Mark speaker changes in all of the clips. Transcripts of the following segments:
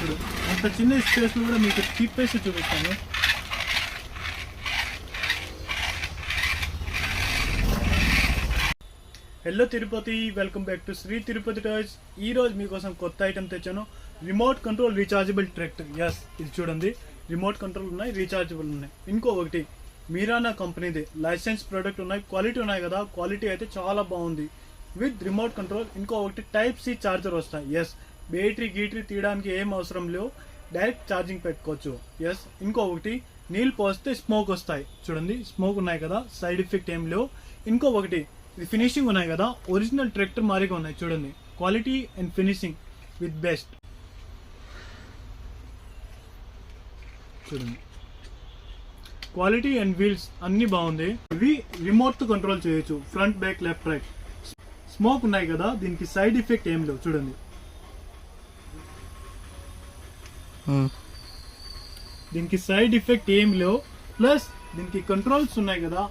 Speaker 1: చూడు అంత చిన్న స్పేస్లో కూడా మీకు తిప్పేసి చూపిస్తాను. Hello Tirupati, welcome back to Sri Tirupati toys. ఈరోజు మీకోసం కొత్త ఐటెం తెచ్చాను, remote control rechargeable tractor. Yes, ఇది చూడండి, రిమోట్ కంట్రోల్ ఉన్నాయి, రీఛార్జబుల్ ఉన్నాయి. ఒకటి మీరానా కంపెనీది లైసెన్స్ ప్రోడక్ట్ ఉన్నాయి, క్వాలిటీ ఉన్నాయి కదా, క్వాలిటీ అయితే చాలా బాగుంది విత్ రిమోట్ కంట్రోల్. ఒకటి టైప్ సి ఛార్జర్ వస్తాయి. ఎస్, బ్యాటరీ తీయడానికి ఏం అవసరం లేవు, డైరెక్ట్ ఛార్జింగ్ పెట్టుకోవచ్చు. ఎస్, ఒకటి నీళ్ళు పోస్తే స్మోక్ వస్తాయి. చూడండి, స్మోక్ ఉన్నాయి కదా, సైడ్ ఎఫెక్ట్ ఏం లేవు. ఒకటి ఇది ఫినిషింగ్ ఉన్నాయి కదా, ఒరిజినల్ ట్రాక్టర్ మారిగా ఉన్నాయి. చూడండి, quality and finishing with best. చూడండి, క్వాలిటీ అండ్ వీల్స్ అన్ని బాగుంది. ఇవి రిమోట్ తో కంట్రోల్ చేయొచ్చు, front back left right. Smoke ఉన్నాయి కదా, దీనికి సైడ్ ఎఫెక్ట్ ఏం లేవు. చూడండి, దీనికి సైడ్ ఎఫెక్ట్ ఏం లేవు. ప్లస్ దీనికి కంట్రోల్స్ ఉన్నాయి కదా,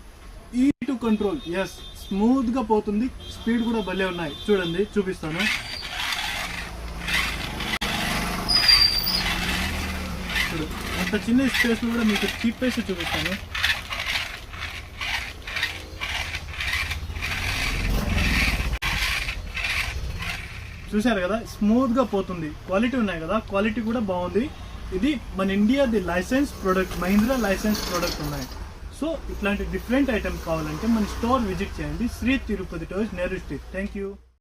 Speaker 1: ఈ టు కంట్రోల్. ఎస్, స్మూత్ గా పోతుంది, స్పీడ్ కూడా భలే ఉన్నాయి. చూడండి, చూపిస్తాను. చూడు అంత చిన్న స్పేస్ లో కూడా మీకు తిప్పేసి చూపిస్తాను. చూసారు కదా, స్మూత్ గా పోతుంది. క్వాలిటీ ఉన్నాయి కదా, క్వాలిటీ కూడా బాగుంది. ఇది మన ఇండియాది license product, Mahindra license product ఉన్నాయి. సో ఇట్లాంటి డిఫరెంట్ ఐటమ్స్ కావాలంటే మన స్టోర్ విజిట్ చేయండి, Shri Tirupati toys, Nehru street. Thank you.